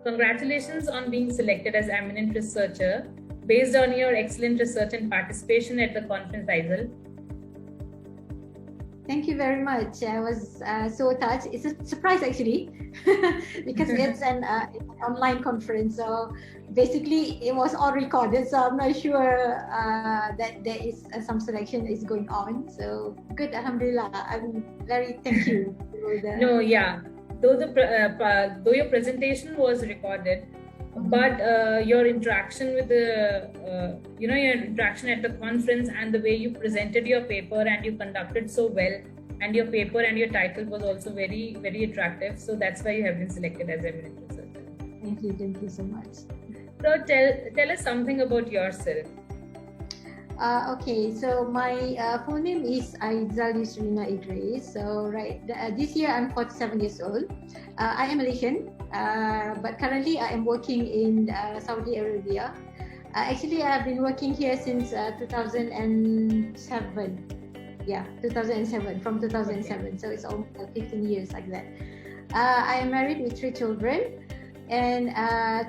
Congratulations on being selected as Eminent Researcher based on your excellent research and participation at the conference AIzal. Thank you very much. I was so touched. It's a surprise actually, because it's an online conference. So basically, it was all recorded. So I'm not sure that there is some selection is going on. So good, Alhamdulillah. I'm very thank you. No, yeah. Though your presentation was recorded, but your interaction with the your interaction at the conference and the way you presented your paper and you conducted so well, and your paper and your title was also very, very attractive. So that's why you have been selected as Eminent Researcher. Thank you so much. So tell us something about yourself. Okay, so my full name is AIzal Yusrina Idris. So this year I'm 47 years old. I am Malaysian, but currently I am working in Saudi Arabia. Actually, I've been working here since 2007. Yeah, 2007, from 2007. So it's almost 15 years like that. I am married with 3 children. And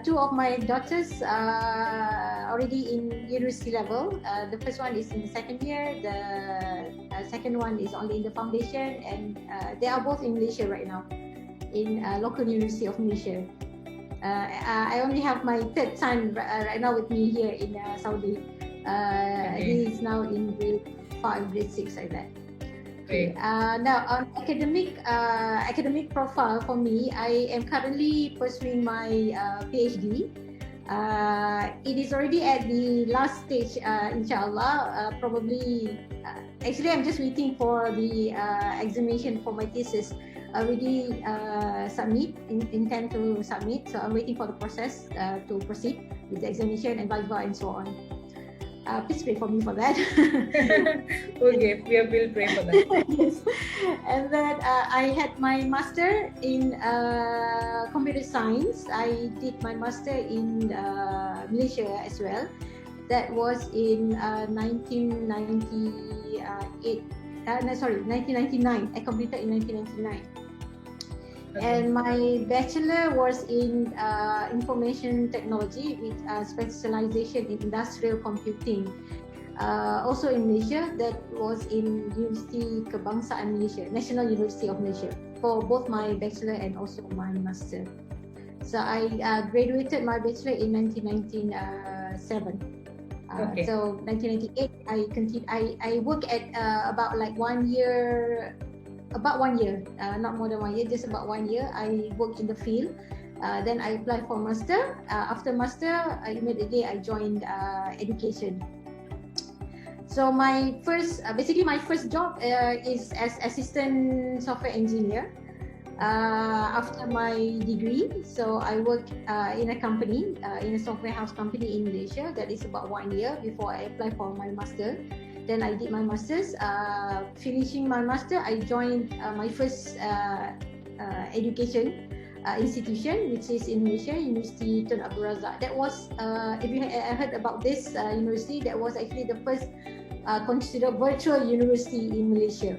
2 of my daughters are already in university level. The first one is in the 2nd year. The second one is only in the foundation, and they are both in Malaysia right now, in local University of Malaysia. I only have my 3rd son right now with me here in Saudi. He is now in grade 5, grade 6, like that. Okay. Now on academic profile for me, I am currently pursuing my PhD. It is already at the last stage, inshallah. Probably, actually, I'm just waiting for the examination for my thesis. I already intend to submit. So I'm waiting for the process to proceed with the examination and viva and so on. Please pray for me for that. Okay, we'll pray for that. Yes. And then I had my master in computer science. I did my master in Malaysia as well. That was in 1999. I completed in 1999. Okay. And my bachelor was in information technology with specialization in industrial computing. Also in Malaysia, that was in University Kebangsaan Malaysia, National University of Malaysia, for both my bachelor and also my master. So I graduated my bachelor in 1997. Okay. So 1998, I worked at about like 1 year. About 1 year, not more than 1 year, just about 1 year. I worked in the field. Then I applied for master. After master, immediately I joined education. So my first job is as assistant software engineer. After my degree, so I worked in a company, in a software house company in Malaysia. That is about 1 year before I applied for my master. Then I did my master's. Finishing my master, I joined my first education institution, which is in Malaysia, University Tun Abdul Razak. That was, if you heard about this university, that was actually the first considered virtual university in Malaysia.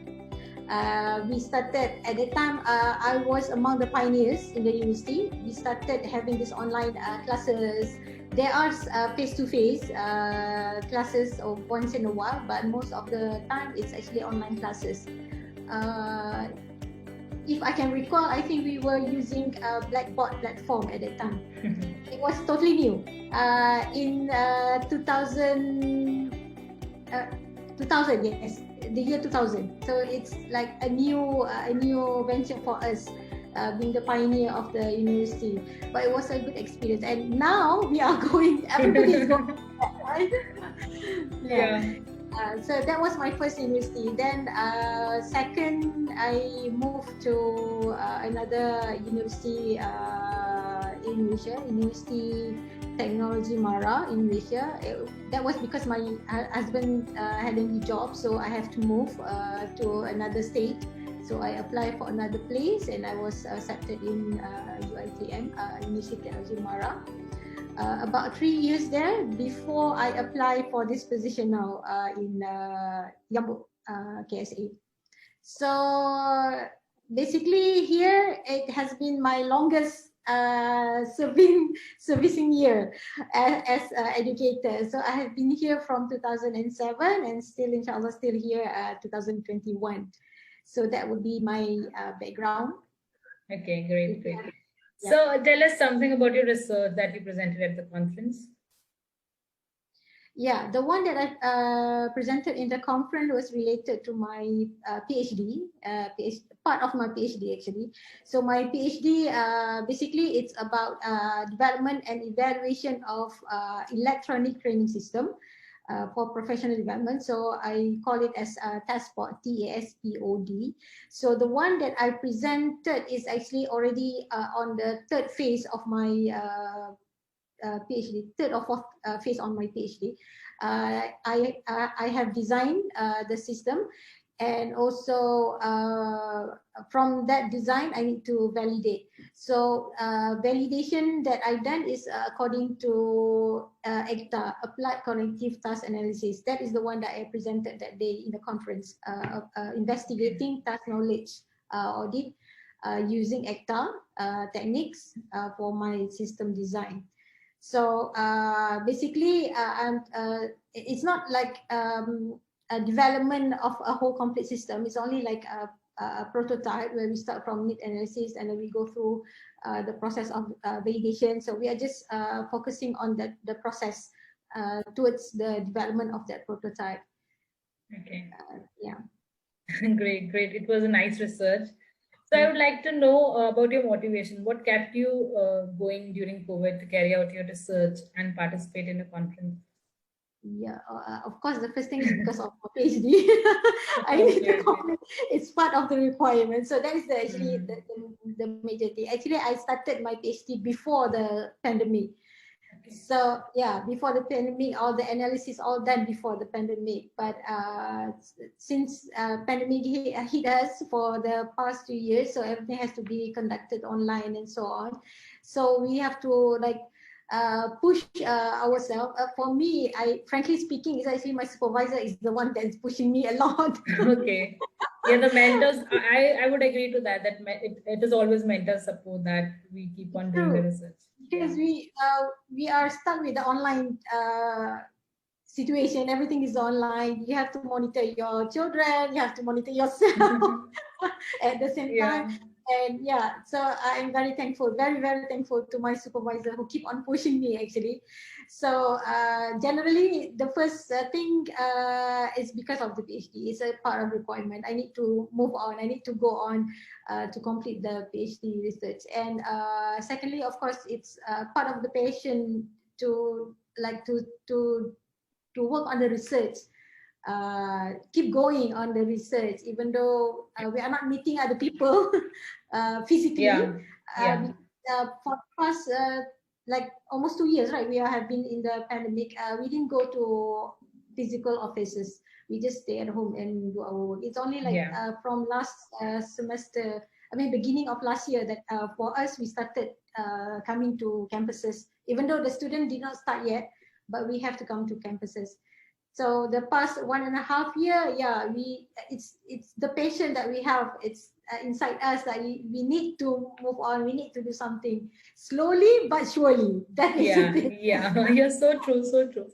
We started at that time. I was among the pioneers in the university. We started having this online classes. There are face-to-face classes of once in a while, but most of the time it's actually online classes. If I can recall, I think we were using a Blackboard platform at that time. It was totally new. In 2000, yes, the year 2000. So it's like a new venture for us, being the pioneer of the university. But it was a good experience. And now we are going, everybody is going back, right? Yeah. So that was my first university. Then second, I moved to another university in Malaysia, University Technology Mara in Malaysia. That was because my husband had a new job, so I have to move to another state. So I applied for another place, and I was accepted in UiTM, University Technology Mara. About 3 years there before I apply for this position now in Yambuk, KSA. So basically here it has been my longest servicing year as educator. So I have been here from 2007 and still, inshallah, still here 2021. So that would be my background. Okay, great, great. Yeah. So tell us something about your research that you presented at the conference. Yeah, the one that I presented in the conference was related to my PhD, part of my PhD actually. So my PhD, basically it's about development and evaluation of electronic training system for professional development. So I call it as TASPOD, TASPOD. So the one that I presented is actually already on the third phase of my PhD, third or fourth phase on my PhD. I have designed the system, and also from that design I need to validate. So validation that I've done is according to ACTA, Applied Cognitive Task Analysis. That is the one that I presented that day in the conference, investigating task knowledge audit using ACTA techniques for my system design. So basically, it's not like a development of a whole complete system. It's only like a prototype where we start from need analysis and then we go through the process of validation. So we are just focusing on the process towards the development of that prototype. Okay. Yeah. Great, great. It was a nice research. So I would like to know about your motivation. What kept you going during COVID to carry out your research and participate in a conference? Yeah, of course, the first thing is because of my PhD. I need to complete. It's part of the requirement. So that is actually the major thing. Actually, I started my PhD before the pandemic. Okay. So yeah, before the pandemic, all the analysis all done before the pandemic. But since pandemic hit us for the past 2 years, so everything has to be conducted online and so on. So we have to like push ourselves. For me, frankly speaking, is actually my supervisor is the one that's pushing me a lot. Okay. Yeah, the mentors, I would agree to that, it is always mentor support that we keep on doing the research. Because we are stuck with the online situation. Everything is online. You have to monitor your children, you have to monitor yourself at the same time. And yeah, so I am very thankful, very, very thankful to my supervisor who keep on pushing me actually. So generally, the first thing is because of the PhD. It's a part of requirement. I need to move on. I need to go on to complete the PhD research. And secondly, of course, it's part of the passion to like to work on the research. Keep going on the research, even though we are not meeting other people physically. For the past like almost 2 years, right? We have been in the pandemic. We didn't go to physical offices. We just stay at home and do our work. It's only like from last semester, I mean beginning of last year, that for us we started coming to campuses. Even though the student did not start yet, but we have to come to campuses. So the past 1.5 years, it's the passion that we have. It's inside us that we need to move on. We need to do something slowly but surely. That is You're so true, so true.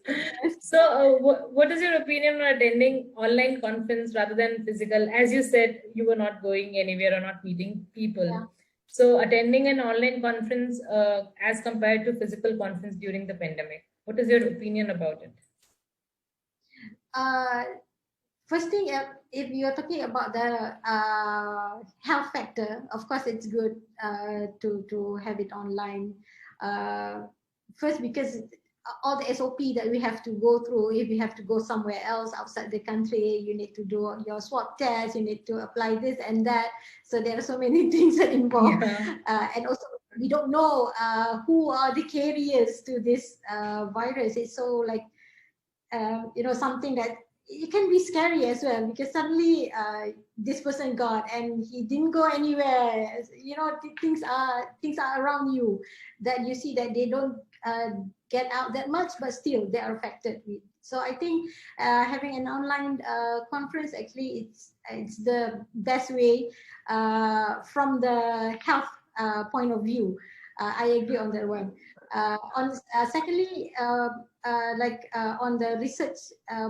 So what is your opinion on attending online conference rather than physical? As you said, you were not going anywhere or not meeting people. So attending an online conference as compared to physical conference during the pandemic, what is your opinion about it? First thing, if you're talking about the health factor, of course it's good to have it online. First, because all the SOP that we have to go through, if you have to go somewhere else outside the country, you need to do your swab test, you need to apply this and that. So there are so many things that involve. And also, we don't know who are the carriers to this virus. It's so like, something that it can be scary as well, because suddenly this person got and he didn't go anywhere. Things are around you that you see that they don't get out that much, but still they are affected with. So I think having an online conference, actually it's the best way from the health point of view. I agree on that one. Secondly, on the research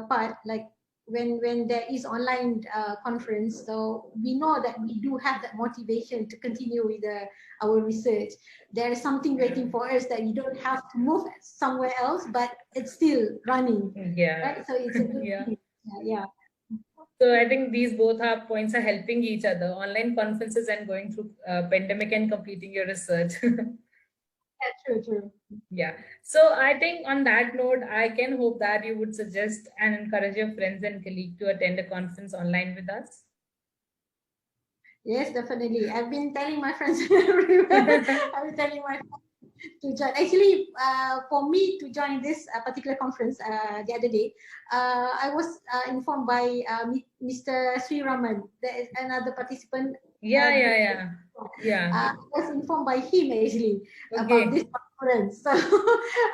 part, like when there is online conference, so we know that we do have that motivation to continue with our research. There is something waiting for us that you don't have to move somewhere else, but it's still running. Yeah. Right. So it's a good Yeah. thing. Yeah. So I think these both our points are helping each other: online conferences and going through pandemic and completing your research. Yeah, true. Yeah. So I think on that note, I can hope that you would suggest and encourage your friends and colleagues to attend a conference online with us. Yes, definitely. I've been telling my friends everywhere. I've been telling my friends to join. Actually, for me to join this particular conference the other day, I was informed by Mr. Sri Raman. There is another participant. Yeah. I was informed by him actually Okay. about this conference. So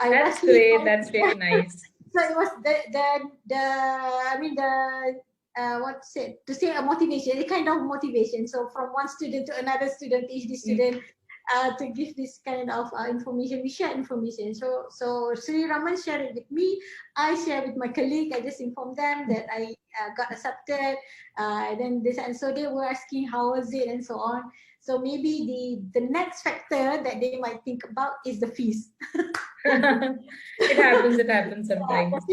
That's great. That's really nice. So it was what's it to say, a motivation, a kind of motivation. So from one student to another student, each student to give this kind of information. We share information. So Sri Raman shared it with me. I share with my colleague. I just informed them that I got accepted. And so they were asking how was it and so on. So maybe the next factor that they might think about is the fees. It happens sometimes.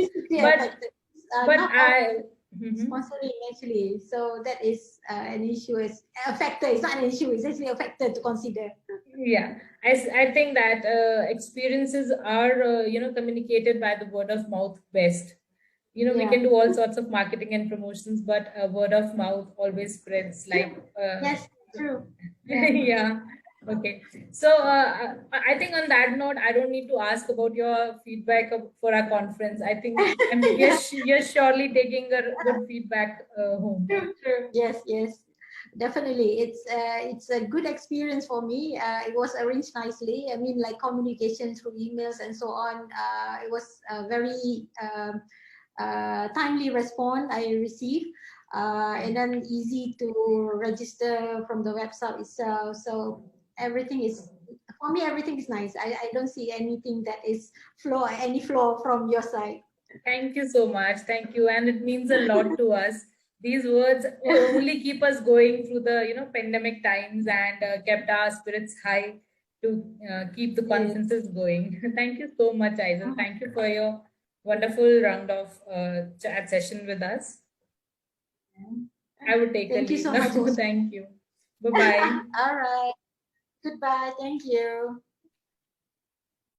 But I sponsoring actually, so that is an issue, is a factor. It's not an issue, it's actually a factor to consider. Yeah, I think that experiences are communicated by the word of mouth best. We can do all sorts of marketing and promotions, but word of mouth always spreads like yes, true. Yeah. Okay. So I think on that note, I don't need to ask about your feedback for our conference. I think you're surely taking a good feedback home. True. Yes. Definitely, it's a good experience for me. It was arranged nicely. I mean, like communication through emails and so on. It was very timely response I received, and then easy to register from the website itself. So everything is, for me, everything is nice. I don't see anything that is any flaw from your side. Thank you so much. Thank you. And it means a lot to us. These words only keep us going through the pandemic times and kept our spirits high to keep the conferences going. Thank you so much, AIzal. Thank you for your wonderful round of chat session with us. I would take Thank a you leave so now. much. Thank you. Bye-bye. All right. Goodbye. Thank you.